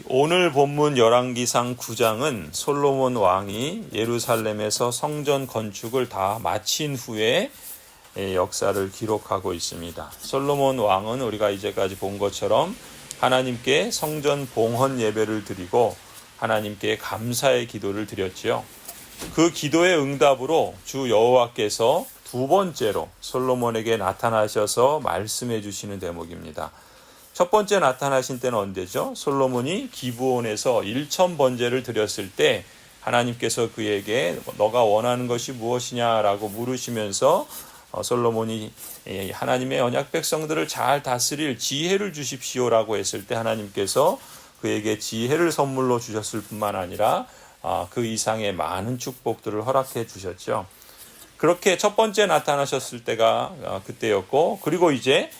오늘 본문 열왕기상 9장은 솔로몬 왕이 예루살렘에서 성전 건축을 다 마친 후에 역사를 기록하고 있습니다. 솔로몬 왕은 우리가 이제까지 본 것처럼 하나님께 성전 봉헌 예배를 드리고 하나님께 감사의 기도를 드렸지요. 그 기도의 응답으로 주 여호와께서 두 번째로 솔로몬에게 나타나셔서 말씀해 주시는 대목입니다. 첫 번째 나타나신 때는 언제죠? 솔로몬이 기브온에서 1000번제를 드렸을 때 하나님께서 그에게 너가 원하는 것이 무엇이냐라고 물으시면서 솔로몬이 하나님의 언약 백성들을 잘 다스릴 지혜를 주십시오라고 했을 때 하나님께서 그에게 지혜를 선물로 주셨을 뿐만 아니라 그 이상의 많은 축복들을 허락해 주셨죠. 그렇게 첫 번째 나타나셨을 때가 그때였고, 그리고 이제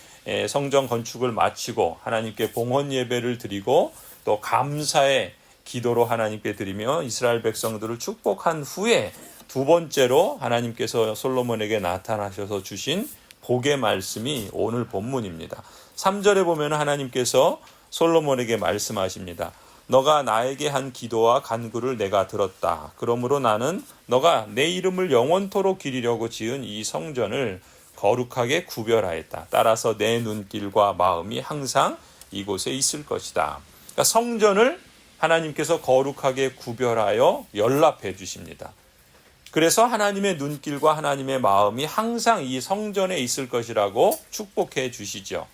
성전 건축을 마치고 하나님께 봉헌 예배를 드리고 또 감사의 기도로 하나님께 드리며 이스라엘 백성들을 축복한 후에 두 번째로 하나님께서 솔로몬에게 나타나셔서 주신 복의 말씀이 오늘 본문입니다. 3절에 보면 하나님께서 솔로몬에게 말씀하십니다. 너가 나에게 한 기도와 간구를 내가 들었다. 그러므로 나는 너가 내 이름을 영원토록 기리려고 지은 이 성전을 거룩하게 구별하였다. 따라서 내 눈길과 마음이 항상 이곳에 있을 것이다. 그러니까 성전을 하나님께서 거룩하게 구별하여 연락해 주십니다. 그래서 하나님의 눈길과 하나님의 마음이 항상 이 성전에 있을 것이라고 축복해 주시죠.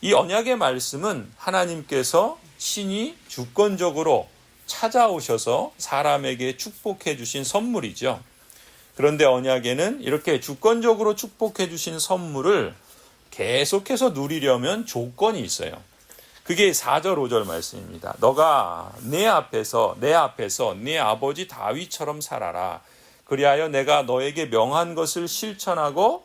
이 언약의 말씀은 하나님께서 친히 주권적으로 찾아오셔서 사람에게 축복해 주신 선물이죠. 그런데 언약에는 이렇게 주권적으로 축복해 주신 선물을 계속해서 누리려면 조건이 있어요. 그게 4절 5절 말씀입니다. 너가 내 앞에서 네 아버지 다윗처럼 살아라. 그리하여 내가 너에게 명한 것을 실천하고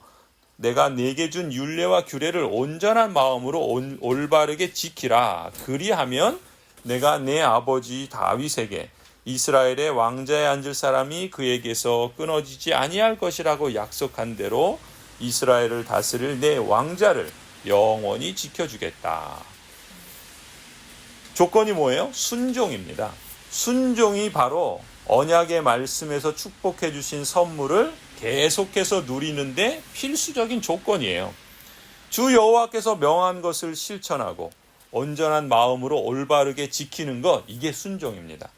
내가 네게 준 율례와 규례를 온전한 마음으로 올바르게 지키라. 그리하면 내가 내 아버지 다윗에게 이스라엘의 왕자에 앉을 사람이 그에게서 끊어지지 아니할 것이라고 약속한 대로 이스라엘을 다스릴 내 왕자를 영원히 지켜주겠다. 조건이 뭐예요? 순종입니다. 순종이 바로 언약의 말씀에서 축복해 주신 선물을 계속해서 누리는데 필수적인 조건이에요. 주 여호와께서 명한 것을 실천하고 온전한 마음으로 올바르게 지키는 것, 이게 순종입니다.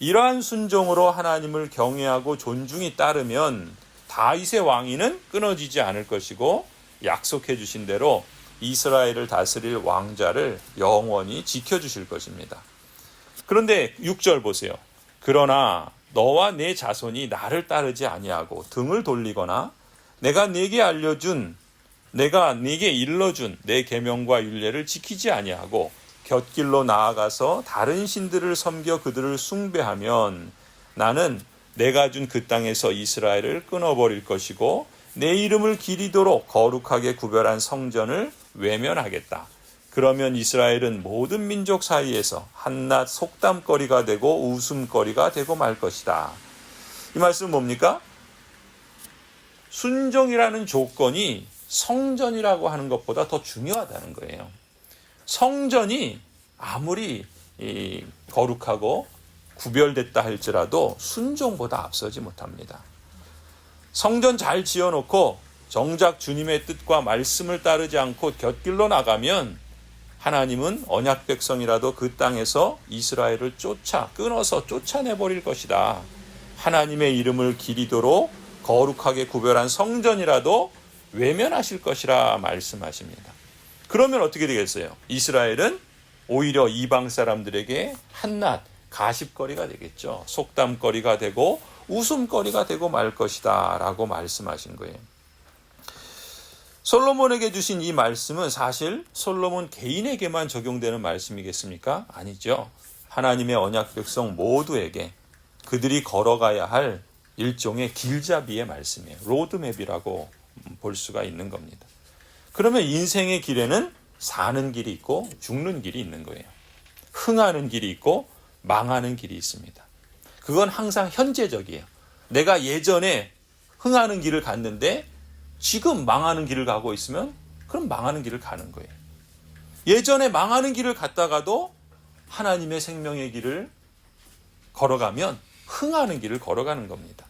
이러한 순종으로 하나님을 경외하고 존중이 따르면 다윗의 왕위는 끊어지지 않을 것이고 약속해 주신 대로 이스라엘을 다스릴 왕자를 영원히 지켜주실 것입니다. 그런데 6절 보세요. 그러나 너와 내 자손이 나를 따르지 아니하고 등을 돌리거나 내가 네게 일러준 내 계명과 율례를 지키지 아니하고 곁길로 나아가서 다른 신들을 섬겨 그들을 숭배하면 나는 내가 준 그 땅에서 이스라엘을 끊어버릴 것이고 내 이름을 기리도록 거룩하게 구별한 성전을 외면하겠다. 그러면 이스라엘은 모든 민족 사이에서 한낱 속담거리가 되고 웃음거리가 되고 말 것이다. 이 말씀은 뭡니까? 순종이라는 조건이 성전이라고 하는 것보다 더 중요하다는 거예요. 성전이 아무리 거룩하고 구별됐다 할지라도 순종보다 앞서지 못합니다. 성전 잘 지어놓고 정작 주님의 뜻과 말씀을 따르지 않고 곁길로 나가면 하나님은 언약 백성이라도 그 땅에서 이스라엘을 끊어서 쫓아내버릴 것이다. 하나님의 이름을 기리도록 거룩하게 구별한 성전이라도 외면하실 것이라 말씀하십니다. 그러면 어떻게 되겠어요? 이스라엘은 오히려 이방 사람들에게 한낱 가십거리가 되겠죠. 속담거리가 되고 웃음거리가 되고 말 것이다 라고 말씀하신 거예요. 솔로몬에게 주신 이 말씀은 사실 솔로몬 개인에게만 적용되는 말씀이겠습니까? 아니죠. 하나님의 언약 백성 모두에게 그들이 걸어가야 할 일종의 길잡이의 말씀이에요. 로드맵이라고 볼 수가 있는 겁니다. 그러면 인생의 길에는 사는 길이 있고 죽는 길이 있는 거예요. 흥하는 길이 있고 망하는 길이 있습니다. 그건 항상 현재적이에요. 내가 예전에 흥하는 길을 갔는데 지금 망하는 길을 가고 있으면 그럼 망하는 길을 가는 거예요. 예전에 망하는 길을 갔다가도 하나님의 생명의 길을 걸어가면 흥하는 길을 걸어가는 겁니다.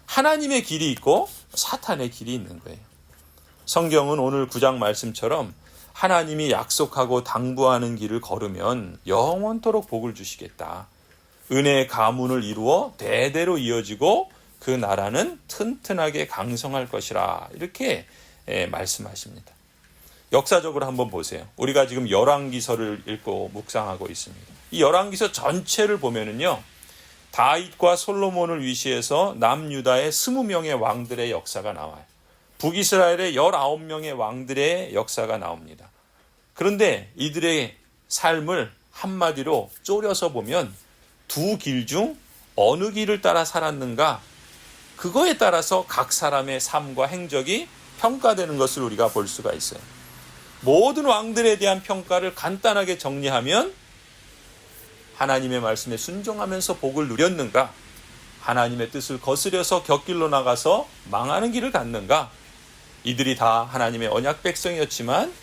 하나님의 길이 있고 사탄의 길이 있는 거예요. 성경은 오늘 9장 말씀처럼 하나님이 약속하고 당부하는 길을 걸으면 영원토록 복을 주시겠다. 은혜의 가문을 이루어 대대로 이어지고 그 나라는 튼튼하게 강성할 것이라. 이렇게 말씀하십니다. 역사적으로 한번 보세요. 우리가 지금 열왕기서를 읽고 묵상하고 있습니다. 이 열왕기서 전체를 보면은요, 다윗과 솔로몬을 위시해서 남유다의 20명의 왕들의 역사가 나와요. 북이스라엘의 19명의 왕들의 역사가 나옵니다. 그런데 이들의 삶을 한마디로 쪼려서 보면 두 길 중 어느 길을 따라 살았는가, 그거에 따라서 각 사람의 삶과 행적이 평가되는 것을 우리가 볼 수가 있어요. 모든 왕들에 대한 평가를 간단하게 정리하면 하나님의 말씀에 순종하면서 복을 누렸는가, 하나님의 뜻을 거스려서 곁길로 나가서 망하는 길을 갔는가. 이들이 다 하나님의 언약 백성이었지만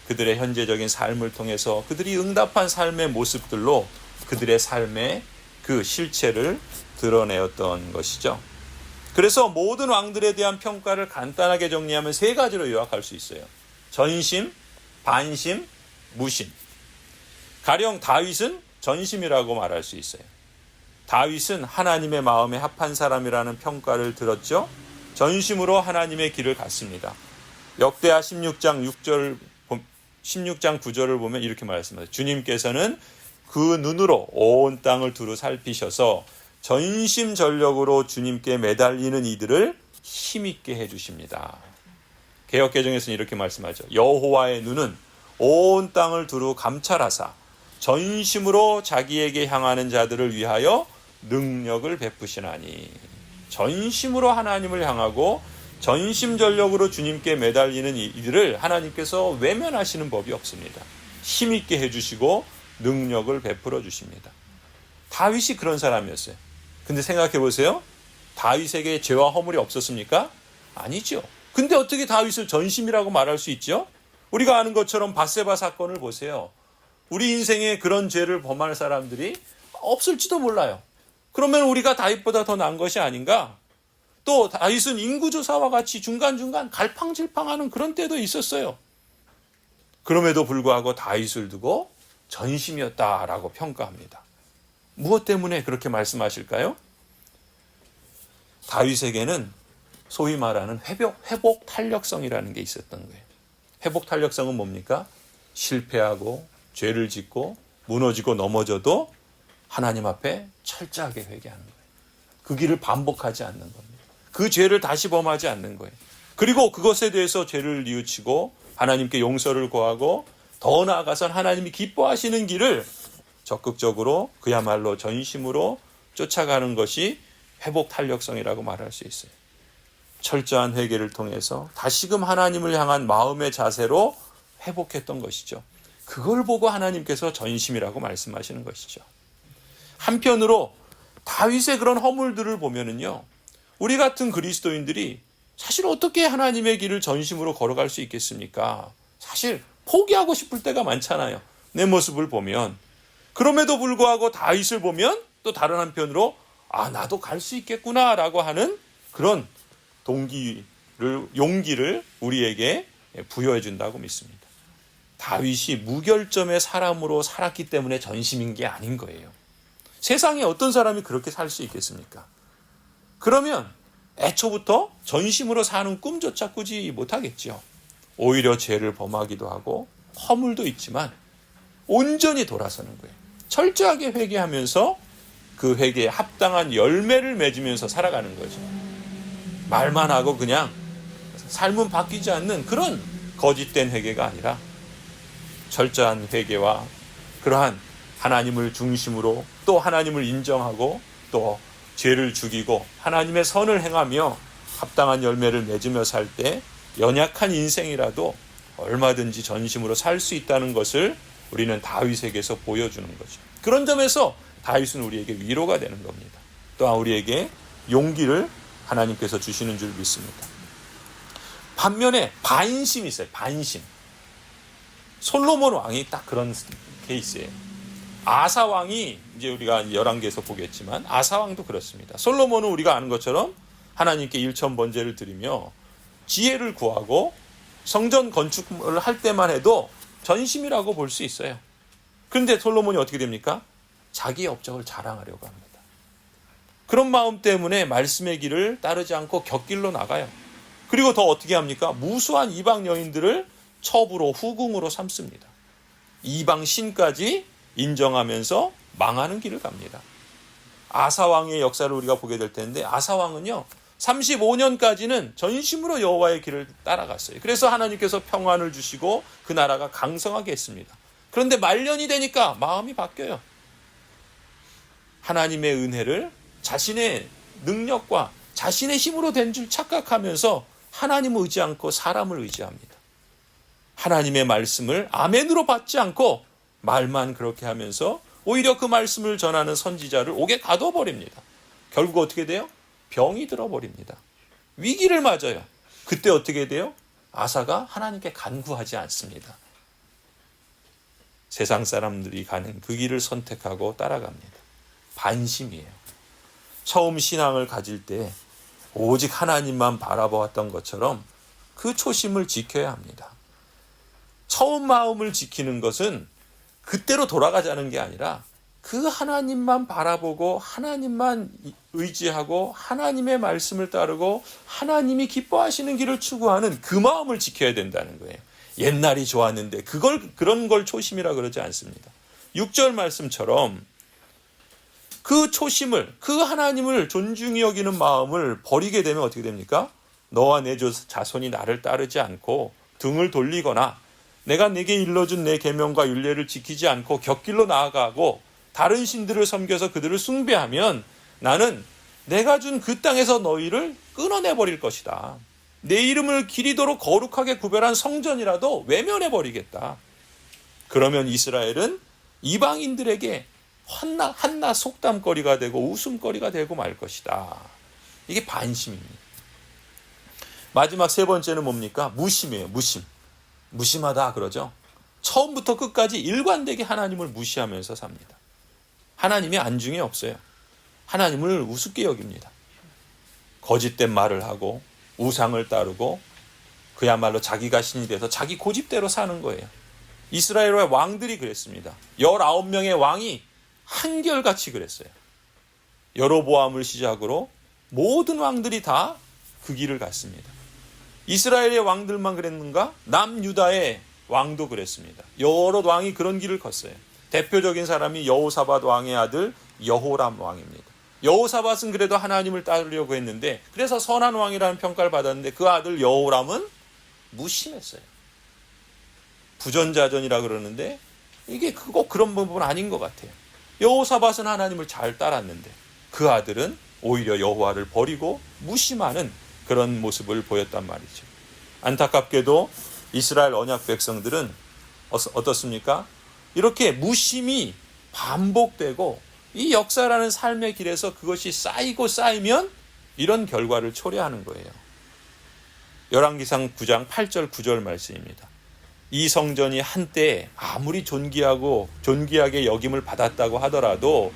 그들의 현재적인 삶을 통해서 그들이 응답한 삶의 모습들로 그들의 삶의 그 실체를 드러내었던 것이죠. 그래서 모든 왕들에 대한 평가를 간단하게 정리하면 세 가지로 요약할 수 있어요. 전심, 반심, 무심. 가령 다윗은 전심이라고 말할 수 있어요. 다윗은 하나님의 마음에 합한 사람이라는 평가를 들었죠. 전심으로 하나님의 길을 갔습니다. 역대하 16장 9절을 보면 이렇게 말씀하세요. 주님께서는 그 눈으로 온 땅을 두루 살피셔서 전심전력으로 주님께 매달리는 이들을 힘있게 해주십니다. 개역개정에서는 이렇게 말씀하죠. 여호와의 눈은 온 땅을 두루 감찰하사 전심으로 자기에게 향하는 자들을 위하여 능력을 베푸시나니. 전심으로 하나님을 향하고 전심전력으로 주님께 매달리는 이들을 하나님께서 외면하시는 법이 없습니다. 힘있게 해주시고 능력을 베풀어 주십니다. 다윗이 그런 사람이었어요. 근데 생각해 보세요. 다윗에게 죄와 허물이 없었습니까? 아니죠. 근데 어떻게 다윗을 전심이라고 말할 수 있죠? 우리가 아는 것처럼 밧세바 사건을 보세요. 우리 인생에 그런 죄를 범할 사람들이 없을지도 몰라요. 그러면 우리가 다윗보다 더 나은 것이 아닌가? 또 다윗은 인구조사와 같이 중간중간 갈팡질팡하는 그런 때도 있었어요. 그럼에도 불구하고 다윗을 두고 전심이었다라고 평가합니다. 무엇 때문에 그렇게 말씀하실까요? 다윗에게는 소위 말하는 회복 탄력성이라는 게 있었던 거예요. 회복 탄력성은 뭡니까? 실패하고 죄를 짓고 무너지고 넘어져도 하나님 앞에 철저하게 회개하는 거예요. 그 길을 반복하지 않는 겁니다. 그 죄를 다시 범하지 않는 거예요. 그리고 그것에 대해서 죄를 뉘우치고 하나님께 용서를 구하고 더 나아가선 하나님이 기뻐하시는 길을 적극적으로 그야말로 전심으로 쫓아가는 것이 회복 탄력성이라고 말할 수 있어요. 철저한 회개를 통해서 다시금 하나님을 향한 마음의 자세로 회복했던 것이죠. 그걸 보고 하나님께서 전심이라고 말씀하시는 것이죠. 한편으로 다윗의 그런 허물들을 보면은요, 우리 같은 그리스도인들이 사실 어떻게 하나님의 길을 전심으로 걸어갈 수 있겠습니까? 사실 포기하고 싶을 때가 많잖아요. 내 모습을 보면. 그럼에도 불구하고 다윗을 보면 또 다른 한편으로 나도 갈 수 있겠구나라고 하는 그런 용기를 우리에게 부여해 준다고 믿습니다. 다윗이 무결점의 사람으로 살았기 때문에 전심인 게 아닌 거예요. 세상에 어떤 사람이 그렇게 살 수 있겠습니까? 그러면 애초부터 전심으로 사는 꿈조차 꾸지 못하겠죠. 오히려 죄를 범하기도 하고 허물도 있지만 온전히 돌아서는 거예요. 철저하게 회개하면서 그 회개에 합당한 열매를 맺으면서 살아가는 거죠. 말만 하고 그냥 삶은 바뀌지 않는 그런 거짓된 회개가 아니라 철저한 회개와 그러한 하나님을 중심으로 또 하나님을 인정하고 또 죄를 죽이고 하나님의 선을 행하며 합당한 열매를 맺으며 살 때 연약한 인생이라도 얼마든지 전심으로 살 수 있다는 것을 우리는 다윗에게서 보여주는 거죠. 그런 점에서 다윗은 우리에게 위로가 되는 겁니다. 또한 우리에게 용기를 하나님께서 주시는 줄 믿습니다. 반면에 반심이 있어요. 반심. 솔로몬 왕이 딱 그런 케이스예요. 아사 왕이 이제 우리가 열왕기에서 보겠지만 아사 왕도 그렇습니다. 솔로몬은 우리가 아는 것처럼 하나님께 일천 번제를 드리며 지혜를 구하고 성전 건축을 할 때만 해도 전심이라고 볼 수 있어요. 그런데 솔로몬이 어떻게 됩니까? 자기의 업적을 자랑하려고 합니다. 그런 마음 때문에 말씀의 길을 따르지 않고 곁길로 나가요. 그리고 더 어떻게 합니까? 무수한 이방 여인들을 첩으로 후궁으로 삼습니다. 이방 신까지 인정하면서 망하는 길을 갑니다. 아사 왕의 역사를 우리가 보게 될 텐데 아사 왕은요 35년까지는 전심으로 여호와의 길을 따라갔어요. 그래서 하나님께서 평안을 주시고 그 나라가 강성하게 했습니다. 그런데 말년이 되니까 마음이 바뀌어요. 하나님의 은혜를 자신의 능력과 자신의 힘으로 된 줄 착각하면서 하나님을 의지 않고 사람을 의지합니다. 하나님의 말씀을 아멘으로 받지 않고 말만 그렇게 하면서 오히려 그 말씀을 전하는 선지자를 옥에 가둬버립니다. 결국 어떻게 돼요? 병이 들어버립니다. 위기를 맞아요. 그때 어떻게 돼요? 아사가 하나님께 간구하지 않습니다. 세상 사람들이 가는 그 길을 선택하고 따라갑니다. 반심이에요. 처음 신앙을 가질 때 오직 하나님만 바라보았던 것처럼 그 초심을 지켜야 합니다. 처음 마음을 지키는 것은 그때로 돌아가자는 게 아니라 그 하나님만 바라보고 하나님만 의지하고 하나님의 말씀을 따르고 하나님이 기뻐하시는 길을 추구하는 그 마음을 지켜야 된다는 거예요. 옛날이 좋았는데 그런 걸 초심이라 그러지 않습니다. 6절 말씀처럼 그 초심을, 그 하나님을 존중히 여기는 마음을 버리게 되면 어떻게 됩니까? 너와 내 자손이 나를 따르지 않고 등을 돌리거나 내가 네게 일러준 내 계명과 율례를 지키지 않고 곁길로 나아가고 다른 신들을 섬겨서 그들을 숭배하면 나는 내가 준 그 땅에서 너희를 끊어내버릴 것이다. 내 이름을 기리도록 거룩하게 구별한 성전이라도 외면해버리겠다. 그러면 이스라엘은 이방인들에게 한낱 속담거리가 되고 웃음거리가 되고 말 것이다. 이게 반심입니다. 마지막 세 번째는 뭡니까? 무심이에요. 무심. 무심하다 그러죠. 처음부터 끝까지 일관되게 하나님을 무시하면서 삽니다. 하나님이 안중에 없어요. 하나님을 우습게 여깁니다. 거짓된 말을 하고 우상을 따르고 그야말로 자기가 신이 돼서 자기 고집대로 사는 거예요. 이스라엘의 왕들이 그랬습니다. 19명의 왕이 한결같이 그랬어요. 여로보암을 시작으로 모든 왕들이 다 그 길을 갔습니다. 이스라엘의 왕들만 그랬는가? 남유다의 왕도 그랬습니다. 여러 왕이 그런 길을 걷어요. 대표적인 사람이 여호사밧 왕의 아들 여호람 왕입니다. 여호사밧은 그래도 하나님을 따르려고 했는데 그래서 선한 왕이라는 평가를 받았는데 그 아들 여호람은 무심했어요. 부전자전이라 그러는데 이게 꼭 그런 부분은 아닌 것 같아요. 여호사밧은 하나님을 잘 따랐는데 그 아들은 오히려 여호와를 버리고 무심하는 그런 모습을 보였단 말이죠. 안타깝게도 이스라엘 언약 백성들은 어떻습니까? 이렇게 무심이 반복되고 이 역사라는 삶의 길에서 그것이 쌓이고 쌓이면 이런 결과를 초래하는 거예요. 열왕기상 9장 8절 9절 말씀입니다. 이 성전이 한때 아무리 존귀하게 여김을 받았다고 하더라도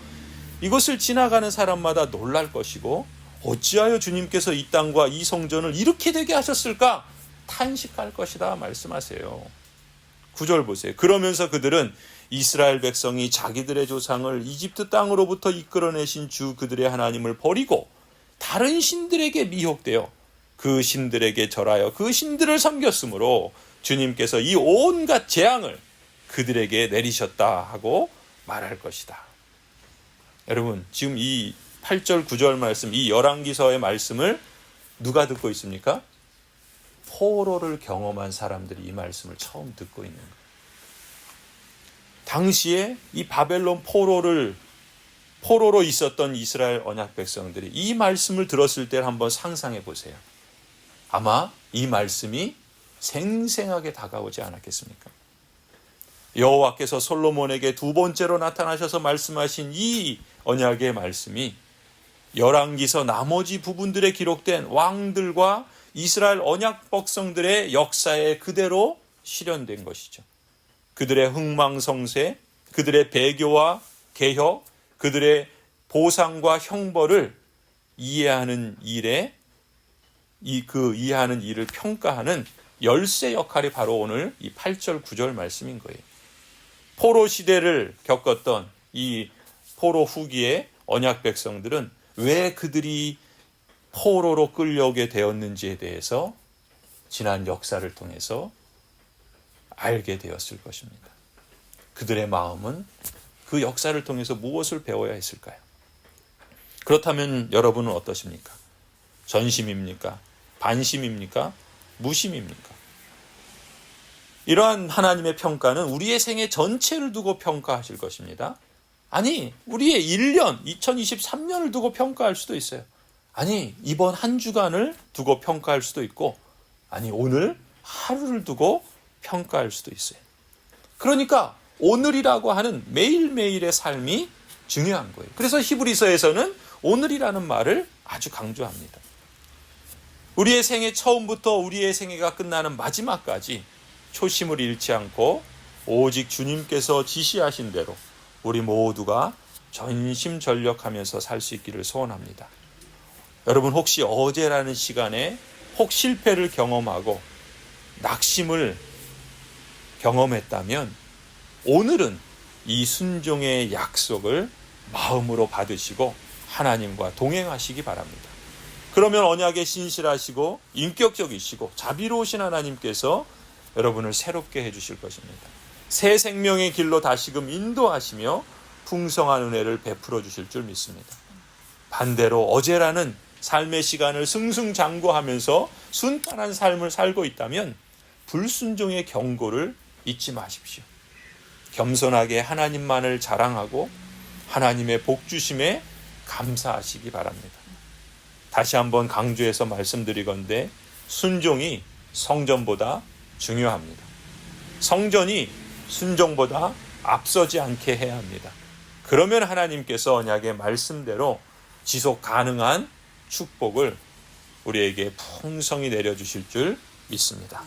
이것을 지나가는 사람마다 놀랄 것이고 어찌하여 주님께서 이 땅과 이 성전을 이렇게 되게 하셨을까? 탄식할 것이다 말씀하세요. 9절 보세요. 그러면서 그들은 이스라엘 백성이 자기들의 조상을 이집트 땅으로부터 이끌어내신 주 그들의 하나님을 버리고 다른 신들에게 미혹되어 그 신들에게 절하여 그 신들을 섬겼으므로 주님께서 이 온갖 재앙을 그들에게 내리셨다 하고 말할 것이다. 여러분 지금 이 8절 9절 말씀 이 열왕기서의 말씀을 누가 듣고 있습니까? 포로를 경험한 사람들이 이 말씀을 처음 듣고 있는 거예요. 당시에 이 바벨론 포로로 있었던 이스라엘 언약 백성들이 이 말씀을 들었을 때 한번 상상해 보세요. 아마 이 말씀이 생생하게 다가오지 않았겠습니까? 여호와께서 솔로몬에게 두 번째로 나타나셔서 말씀하신 이 언약의 말씀이 열왕기서 나머지 부분들에 기록된 왕들과 이스라엘 언약 백성들의 역사에 그대로 실현된 것이죠. 그들의 흥망성쇠, 그들의 배교와 개혁, 그들의 보상과 형벌을 이해하는 일에 이해하는 일을 평가하는 열쇠 역할이 바로 오늘 이 8절 9절 말씀인 거예요. 포로 시대를 겪었던 이 포로 후기의 언약 백성들은 왜 그들이 포로로 끌려오게 되었는지에 대해서 지난 역사를 통해서 알게 되었을 것입니다. 그들의 마음은 그 역사를 통해서 무엇을 배워야 했을까요? 그렇다면 여러분은 어떠십니까? 전심입니까? 반심입니까? 무심입니까? 이러한 하나님의 평가는 우리의 생애 전체를 두고 평가하실 것입니다. 아니, 우리의 1년, 2023년을 두고 평가할 수도 있어요. 아니, 이번 한 주간을 두고 평가할 수도 있고, 아니, 오늘 하루를 두고 평가할 수도 있어요. 그러니까 오늘이라고 하는 매일매일의 삶이 중요한 거예요. 그래서 히브리서에서는 오늘이라는 말을 아주 강조합니다. 우리의 생애 처음부터 우리의 생애가 끝나는 마지막까지 초심을 잃지 않고 오직 주님께서 지시하신 대로 우리 모두가 전심전력하면서 살 수 있기를 소원합니다. 여러분, 혹시 어제라는 시간에 혹 실패를 경험하고 낙심을 경험했다면 오늘은 이 순종의 약속을 마음으로 받으시고 하나님과 동행하시기 바랍니다. 그러면 언약에 신실하시고 인격적이시고 자비로우신 하나님께서 여러분을 새롭게 해주실 것입니다. 새 생명의 길로 다시금 인도하시며 풍성한 은혜를 베풀어 주실 줄 믿습니다. 반대로 어제라는 삶의 시간을 승승장구하면서 순탄한 삶을 살고 있다면 불순종의 경고를 잊지 마십시오. 겸손하게 하나님만을 자랑하고 하나님의 복주심에 감사하시기 바랍니다. 다시 한번 강조해서 말씀드리건대 순종이 성전보다 중요합니다. 성전이 순종보다 앞서지 않게 해야 합니다. 그러면 하나님께서 언약의 말씀대로 지속 가능한 축복을 우리에게 풍성히 내려주실 줄 믿습니다.